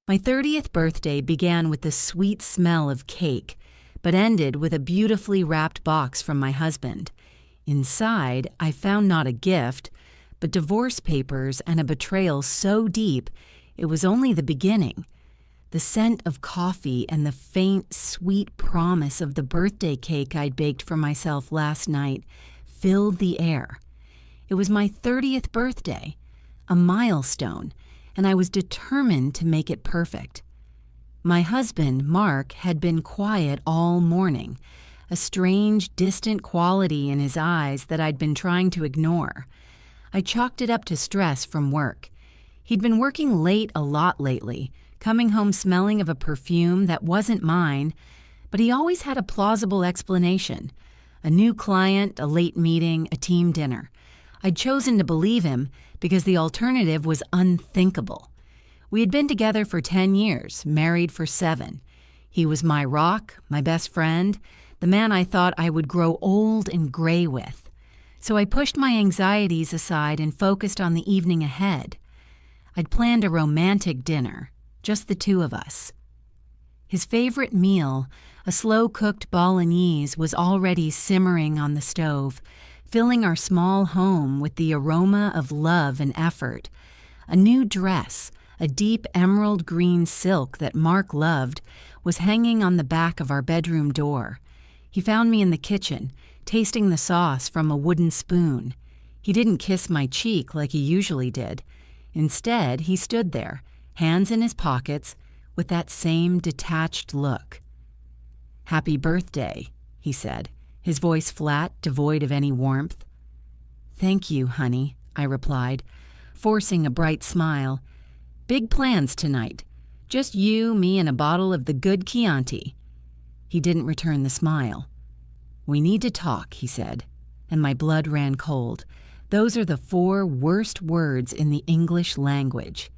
My 30th birthday began with the sweet smell of cake, but ended with a beautifully wrapped box from my husband. Inside, I found not a gift, but divorce papers and a betrayal so deep it was only the beginning. The scent of coffee and the faint, sweet promise of the birthday cake I'd baked for myself last night filled the air. It was my 30th birthday, a milestone, and I was determined to make it perfect. My husband, Mark, had been quiet all morning, a strange, distant quality in his eyes that I'd been trying to ignore. I chalked it up to stress from work. He'd been working late a lot lately, coming home smelling of a perfume that wasn't mine, but he always had a plausible explanation. A new client, a late meeting, a team dinner. I'd chosen to believe him because the alternative was unthinkable. We had been together for 10 years, married for 7. He was my rock, my best friend, the man I thought I would grow old and gray with. So I pushed my anxieties aside and focused on the evening ahead. I'd planned a romantic dinner, just the two of us. His favorite meal, a slow-cooked bolognese, was already simmering on the stove, filling our small home with the aroma of love and effort. A new dress, a deep emerald green silk that Mark loved, was hanging on the back of our bedroom door. He found me in the kitchen, tasting the sauce from a wooden spoon. He didn't kiss my cheek like he usually did. Instead, he stood there, hands in his pockets, with that same detached look. "Happy birthday," he said, his voice flat, devoid of any warmth. "Thank you, honey," I replied, forcing a bright smile. "Big plans tonight. Just you, me, and a bottle of the good Chianti." He didn't return the smile. "We need to talk," he said, and my blood ran cold. Those are the 4 worst words in the English language.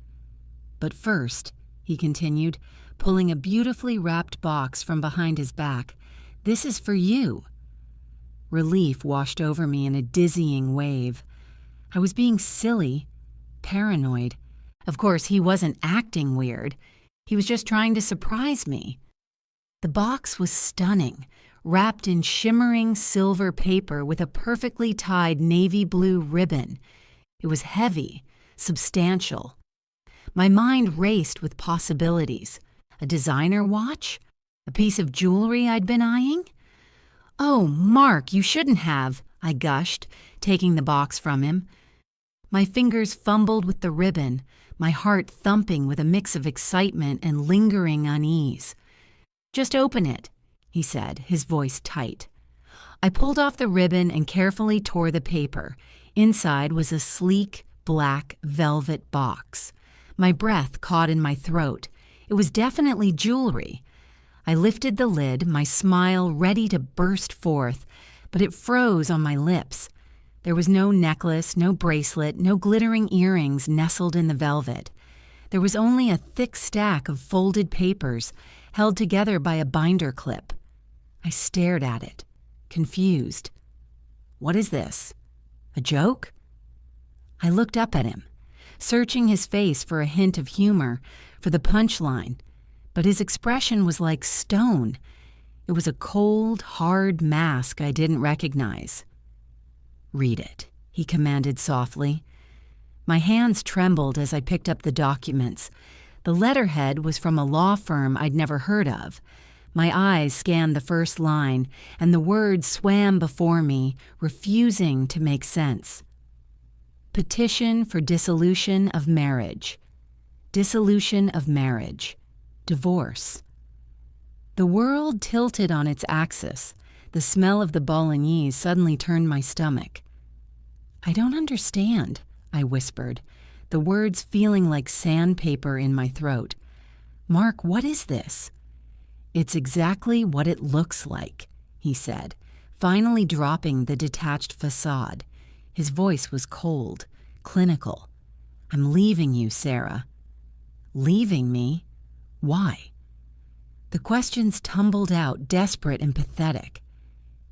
"But first," he continued, pulling a beautifully wrapped box from behind his back, "this is for you." Relief washed over me in a dizzying wave. I was being silly, paranoid. Of course, he wasn't acting weird. He was just trying to surprise me. The box was stunning, wrapped in shimmering silver paper with a perfectly tied navy blue ribbon. It was heavy, substantial. My mind raced with possibilities. A designer watch? A piece of jewelry I'd been eyeing? "Oh, Mark, you shouldn't have," I gushed, taking the box from him. My fingers fumbled with the ribbon, my heart thumping with a mix of excitement and lingering unease. "Just open it," he said, his voice tight. I pulled off the ribbon and carefully tore the paper. Inside was a sleek, black, velvet box. My breath caught in my throat. It was definitely jewelry. I lifted the lid, my smile ready to burst forth, but it froze on my lips. There was no necklace, no bracelet, no glittering earrings nestled in the velvet. There was only a thick stack of folded papers held together by a binder clip. I stared at it, confused. "What is this? A joke?" I looked up at him, searching his face for a hint of humor, for the punchline, but his expression was like stone. It was a cold, hard mask I didn't recognize. "Read it," he commanded softly. My hands trembled as I picked up the documents. The letterhead was from a law firm I'd never heard of. My eyes scanned the first line, and the words swam before me, refusing to make sense. Petition for dissolution of marriage. Dissolution of marriage. Divorce. The world tilted on its axis. The smell of the bolognese suddenly turned my stomach. "I don't understand," I whispered, the words feeling like sandpaper in my throat. "Mark, what is this?" "It's exactly what it looks like," he said, finally dropping the detached facade. His voice was cold, clinical. "I'm leaving you, Sarah." "Leaving me? Why?" The questions tumbled out, desperate and pathetic.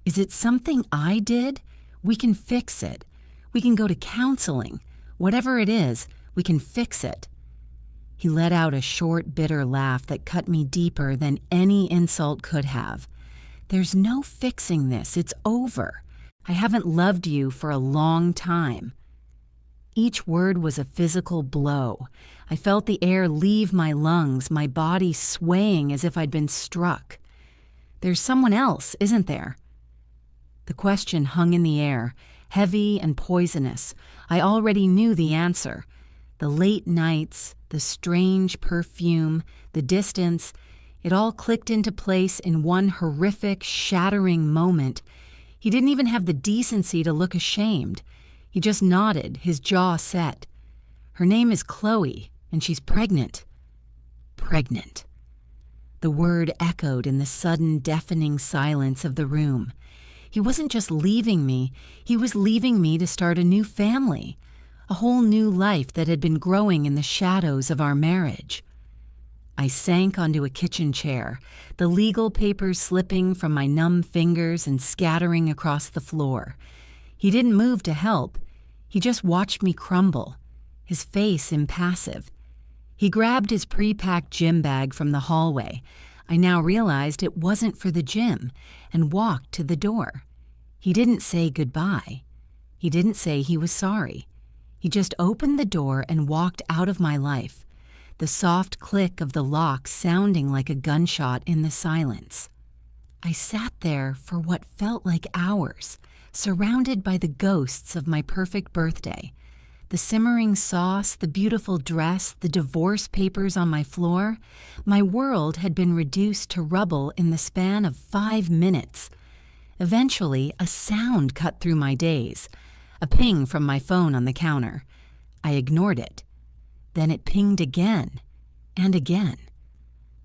"Is it something I did? We can fix it. We can go to counseling. Whatever it is, we can fix it." He let out a short, bitter laugh that cut me deeper than any insult could have. "There's no fixing this. It's over. I haven't loved you for a long time." Each word was a physical blow. I felt the air leave my lungs, my body swaying as if I'd been struck. "There's someone else, isn't there?" The question hung in the air, heavy and poisonous. I already knew the answer. The late nights, the strange perfume, the distance, it all clicked into place in one horrific, shattering moment. He didn't even have the decency to look ashamed. He just nodded, his jaw set. "Her name is Chloe, and she's pregnant." Pregnant. The word echoed in the sudden, deafening silence of the room. He wasn't just leaving me, he was leaving me to start a new family, a whole new life that had been growing in the shadows of our marriage. I sank onto a kitchen chair, the legal papers slipping from my numb fingers and scattering across the floor. He didn't move to help. He just watched me crumble, his face impassive. He grabbed his pre-packed gym bag from the hallway. I now realized it wasn't for the gym, and walked to the door. He didn't say goodbye. He didn't say he was sorry. He just opened the door and walked out of my life, the soft click of the lock sounding like a gunshot in the silence. I sat there for what felt like hours, surrounded by the ghosts of my perfect birthday. The simmering sauce, the beautiful dress, the divorce papers on my floor. My world had been reduced to rubble in the span of 5 minutes. Eventually, a sound cut through my daze, a ping from my phone on the counter. I ignored it. Then it pinged again and again.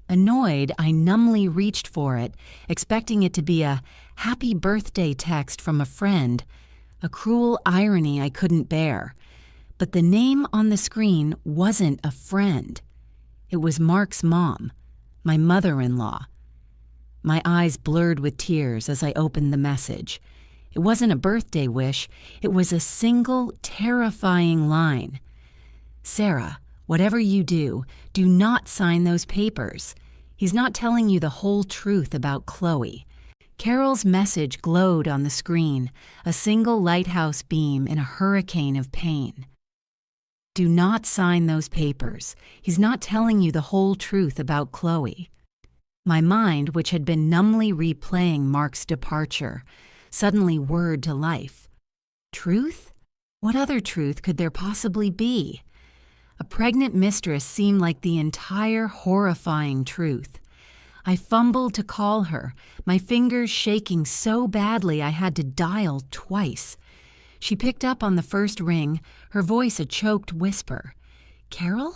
Annoyed, I numbly reached for it, expecting it to be a happy birthday text from a friend, a cruel irony I couldn't bear. But the name on the screen wasn't a friend. It was Mark's mom, my mother-in-law. My eyes blurred with tears as I opened the message. It wasn't a birthday wish. It was a single, terrifying line. "Sarah, whatever you do not sign those papers. He's not telling you the whole truth about Chloe." Carol's message glowed on the screen, a single lighthouse beam in a hurricane of pain. "Do not sign those papers. He's not telling you the whole truth about Chloe." My mind, which had been numbly replaying Mark's departure, suddenly whirred to life. Truth? What other truth could there possibly be? A pregnant mistress seemed like the entire horrifying truth. I fumbled to call her, my fingers shaking so badly I had to dial twice. She picked up on the first ring, her voice a choked whisper. "Carol?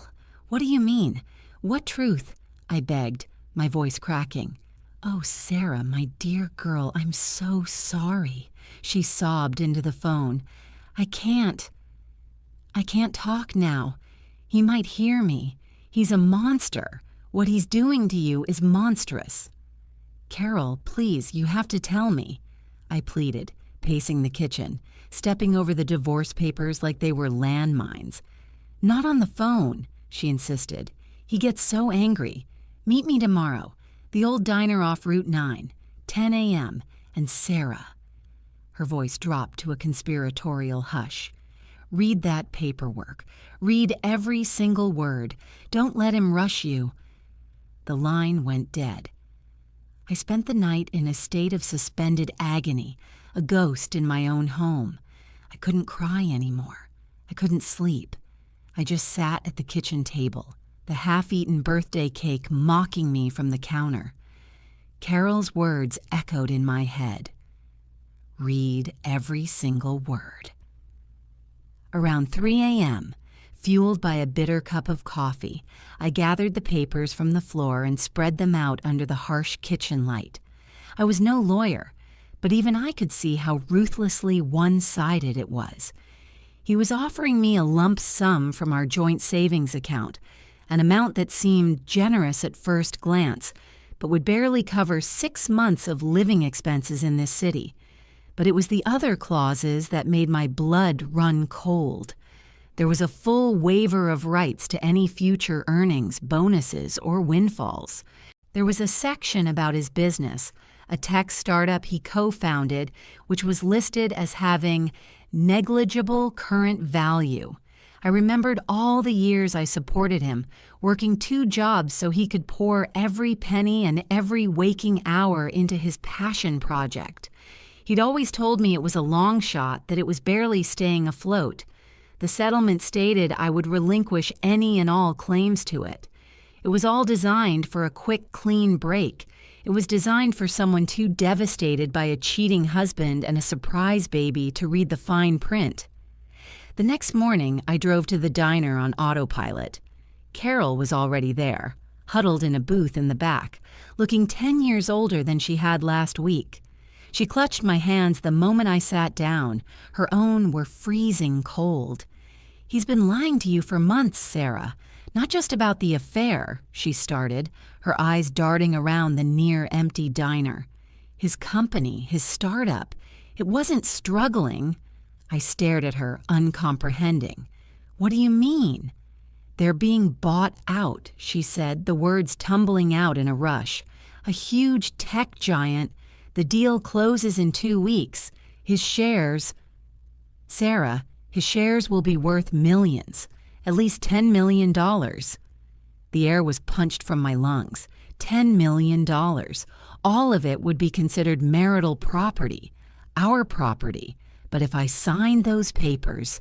What do you mean? What truth?" I begged, my voice cracking. "Oh, Sarah, my dear girl, I'm so sorry," she sobbed into the phone. I can't talk now. He might hear me. He's a monster. What he's doing to you is monstrous." "Carol, please, you have to tell me," I pleaded, pacing the kitchen, stepping over the divorce papers like they were landmines. "Not on the phone," she insisted. "He gets so angry. Meet me tomorrow. The old diner off Route 9, 10 a.m., and Sarah." Her voice dropped to a conspiratorial hush. "Read that paperwork. Read every single word. Don't let him rush you." The line went dead. I spent the night in a state of suspended agony, a ghost in my own home. I couldn't cry anymore. I couldn't sleep. I just sat at the kitchen table, the half-eaten birthday cake mocking me from the counter. Carol's words echoed in my head. Read every single word. Around 3 a.m., fueled by a bitter cup of coffee, I gathered the papers from the floor and spread them out under the harsh kitchen light. I was no lawyer, but even I could see how ruthlessly one-sided it was. He was offering me a lump sum from our joint savings account, an amount that seemed generous at first glance, but would barely cover 6 months of living expenses in this city. But it was the other clauses that made my blood run cold. There was a full waiver of rights to any future earnings, bonuses, or windfalls. There was a section about his business, a tech startup he co-founded, which was listed as having negligible current value. I remembered all the years I supported him, working 2 jobs so he could pour every penny and every waking hour into his passion project. He'd always told me it was a long shot, that it was barely staying afloat. The settlement stated I would relinquish any and all claims to it. It was all designed for a quick, clean break. It was designed for someone too devastated by a cheating husband and a surprise baby to read the fine print. The next morning, I drove to the diner on autopilot. Carol was already there, huddled in a booth in the back, looking 10 years older than she had last week. She clutched my hands the moment I sat down. Her own were freezing cold. "He's been lying to you for months, Sarah. Not just about the affair," she started, her eyes darting around the near-empty diner. "His company, his startup, it wasn't struggling." I stared at her, uncomprehending. "What do you mean?" "They're being bought out," she said, the words tumbling out in a rush. "A huge tech giant. The deal closes in 2 weeks. His shares—" "Sarah, his shares will be worth millions, at least $10 million. The air was punched from my lungs. $10 million. All of it would be considered marital property, our property. But if I signed those papers,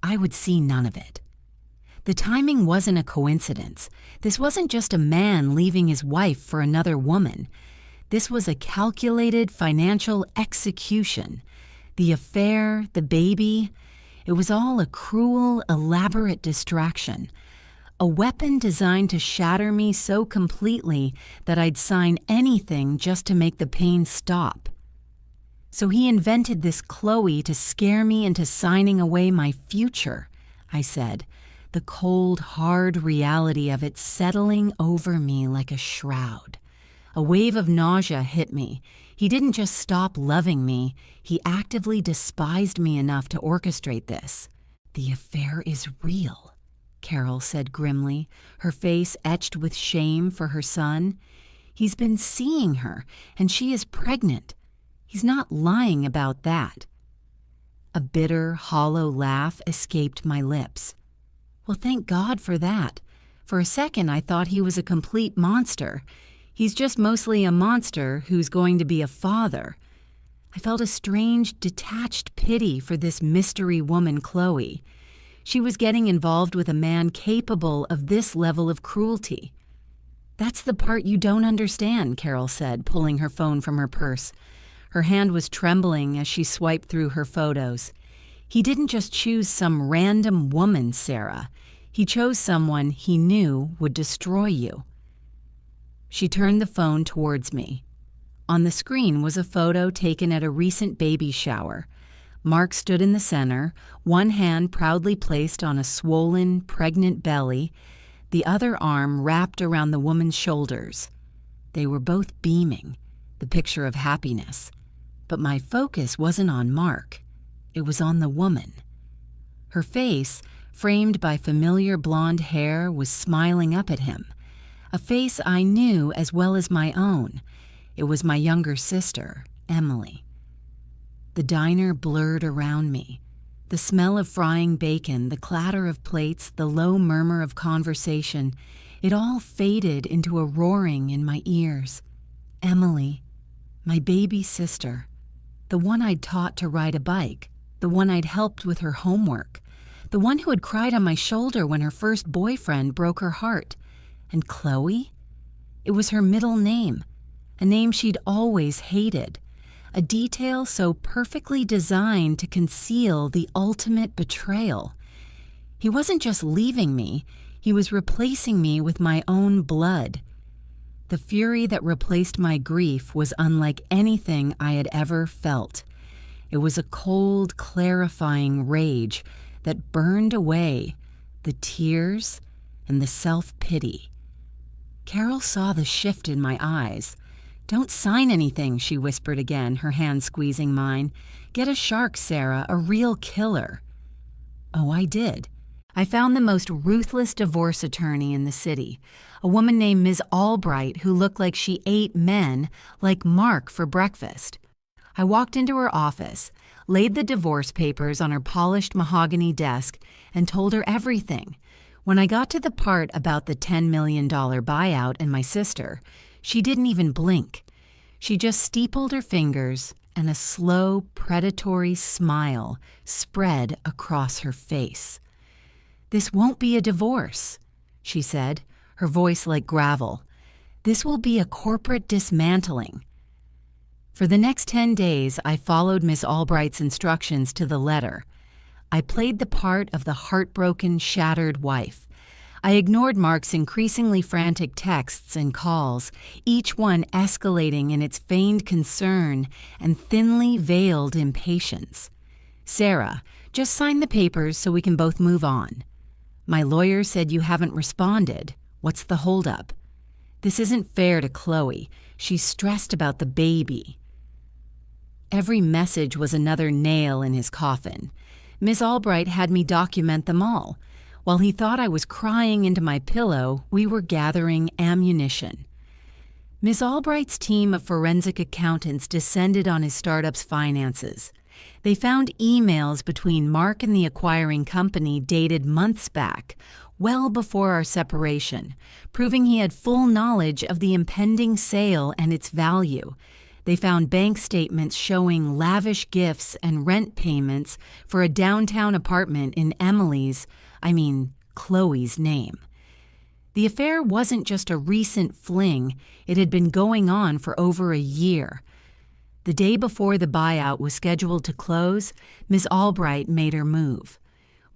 I would see none of it. The timing wasn't a coincidence. This wasn't just a man leaving his wife for another woman. This was a calculated financial execution. The affair, the baby, it was all a cruel, elaborate distraction. A weapon designed to shatter me so completely that I'd sign anything just to make the pain stop. So he invented this Chloe to scare me into signing away my future, I said, the cold, hard reality of it settling over me like a shroud. A wave of nausea hit me. He didn't just stop loving me, he actively despised me enough to orchestrate this. "The affair is real," Carol said grimly, her face etched with shame for her son. "He's been seeing her, and she is pregnant. He's not lying about that." A bitter, hollow laugh escaped my lips. "Well, thank God for that. For a second, I thought he was a complete monster. He's just mostly a monster who's going to be a father." I felt a strange, detached pity for this mystery woman, Chloe. She was getting involved with a man capable of this level of cruelty. "That's the part you don't understand," Carol said, pulling her phone from her purse. Her hand was trembling as she swiped through her photos. "He didn't just choose some random woman, Sarah. He chose someone he knew would destroy you." She turned the phone towards me. On the screen was a photo taken at a recent baby shower. Mark stood in the center, one hand proudly placed on a swollen, pregnant belly, the other arm wrapped around the woman's shoulders. They were both beaming, the picture of happiness. But my focus wasn't on Mark. It was on the woman. Her face, framed by familiar blonde hair, was smiling up at him. A face I knew as well as my own. It was my younger sister, Emily. The diner blurred around me. The smell of frying bacon, the clatter of plates, the low murmur of conversation, it all faded into a roaring in my ears. Emily, my baby sister, the one I'd taught to ride a bike, the one I'd helped with her homework, the one who had cried on my shoulder when her first boyfriend broke her heart. And Chloe? It was her middle name, a name she'd always hated, a detail so perfectly designed to conceal the ultimate betrayal. He wasn't just leaving me, he was replacing me with my own blood. The fury that replaced my grief was unlike anything I had ever felt. It was a cold, clarifying rage that burned away the tears and the self-pity. Carol saw the shift in my eyes. "Don't sign anything," she whispered again, her hand squeezing mine. "Get a shark, Sarah, a real killer." Oh, I did. I found the most ruthless divorce attorney in the city, a woman named Ms. Albright who looked like she ate men like Mark for breakfast. I walked into her office, laid the divorce papers on her polished mahogany desk, and told her everything. When I got to the part about the $10 million buyout and my sister, she didn't even blink. She just steepled her fingers, and a slow, predatory smile spread across her face. "This won't be a divorce," she said, her voice like gravel. "This will be a corporate dismantling." For the next 10 days, I followed Miss Albright's instructions to the letter. I played the part of the heartbroken, shattered wife. I ignored Mark's increasingly frantic texts and calls, each one escalating in its feigned concern and thinly veiled impatience. "Sarah, just sign the papers so we can both move on." "My lawyer said you haven't responded. What's the holdup?" "This isn't fair to Chloe. She's stressed about the baby." Every message was another nail in his coffin. Miss Albright had me document them all. While he thought I was crying into my pillow, we were gathering ammunition. Miss Albright's team of forensic accountants descended on his startup's finances. They found emails between Mark and the acquiring company dated months back, well before our separation, proving he had full knowledge of the impending sale and its value. They found bank statements showing lavish gifts and rent payments for a downtown apartment in Chloe's name. The affair wasn't just a recent fling, it had been going on for over a year. The day before the buyout was scheduled to close, Ms. Albright made her move.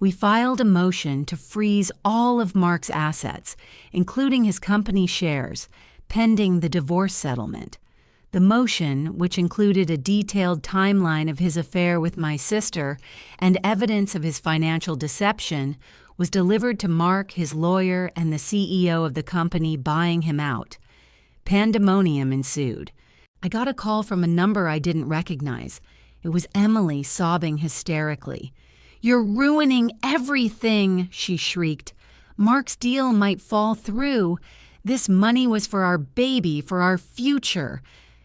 We filed a motion to freeze all of Mark's assets, including his company shares, pending the divorce settlement. The motion, which included a detailed timeline of his affair with my sister and evidence of his financial deception, was delivered to Mark, his lawyer, and the CEO of the company buying him out. Pandemonium ensued. I got a call from a number I didn't recognize. It was Emily sobbing hysterically. "You're ruining everything," she shrieked. "Mark's deal might fall through. This money was for our baby, for our future.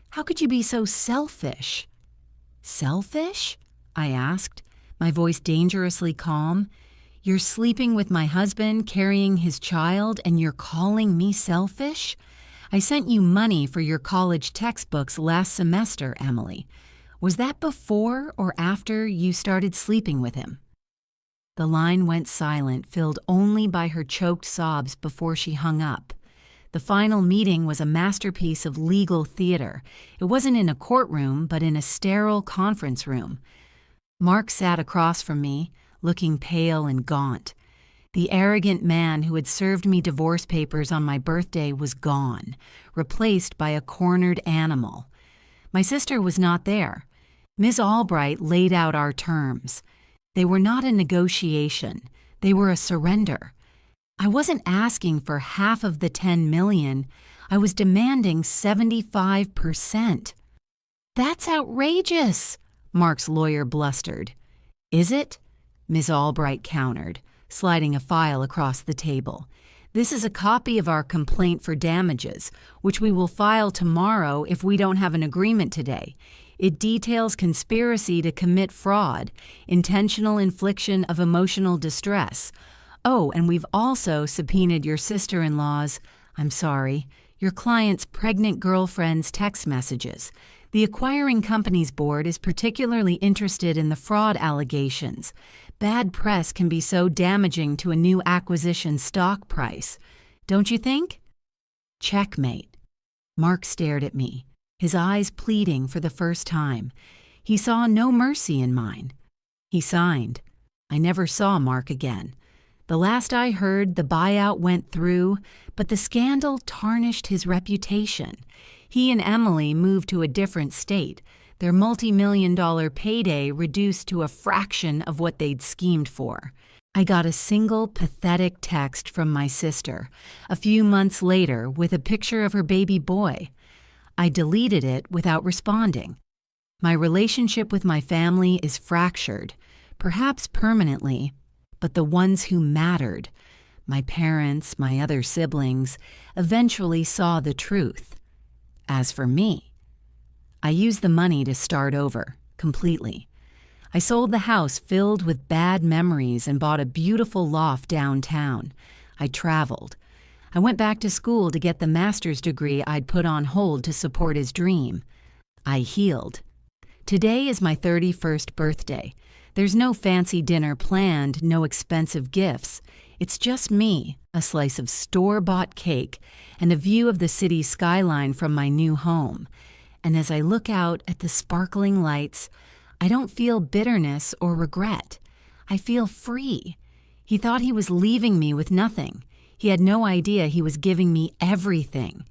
How could you be so selfish?" "Selfish?" I asked, my voice dangerously calm. "You're sleeping with my husband, carrying his child, and you're calling me selfish? I sent you money for your college textbooks last semester, Emily. Was that before or after you started sleeping with him?" The line went silent, filled only by her choked sobs before she hung up. The final meeting was a masterpiece of legal theater. It wasn't in a courtroom, but in a sterile conference room. Mark sat across from me, looking pale and gaunt. The arrogant man who had served me divorce papers on my birthday was gone, replaced by a cornered animal. My sister was not there. Ms. Albright laid out our terms. They were not a negotiation. They were a surrender. I wasn't asking for half of the $10 million. I was demanding 75%. "That's outrageous," Mark's lawyer blustered. "Is it?" Ms. Albright countered, sliding a file across the table. "This is a copy of our complaint for damages, which we will file tomorrow if we don't have an agreement today. It details conspiracy to commit fraud, intentional infliction of emotional distress. Oh, and we've also subpoenaed your your client's pregnant girlfriend's text messages. The acquiring company's board is particularly interested in the fraud allegations. Bad press can be so damaging to a new acquisition stock price. Don't you think?" Checkmate. Mark stared at me, his eyes pleading for the first time. He saw no mercy in mine. He signed. I never saw Mark again. The last I heard, the buyout went through, but the scandal tarnished his reputation. He and Emily moved to a different state, their multi-million-dollar payday reduced to a fraction of what they'd schemed for. I got a single pathetic text from my sister, a few months later, with a picture of her baby boy. I deleted it without responding. My relationship with my family is fractured, perhaps permanently, but the ones who mattered, my parents, my other siblings, eventually saw the truth. As for me, I used the money to start over, completely. I sold the house filled with bad memories and bought a beautiful loft downtown. I traveled. I went back to school to get the master's degree I'd put on hold to support his dream. I healed. Today is my 31st birthday. There's no fancy dinner planned, no expensive gifts. It's just me, a slice of store-bought cake, and a view of the city skyline from my new home. And as I look out at the sparkling lights, I don't feel bitterness or regret. I feel free. He thought he was leaving me with nothing. He had no idea he was giving me everything.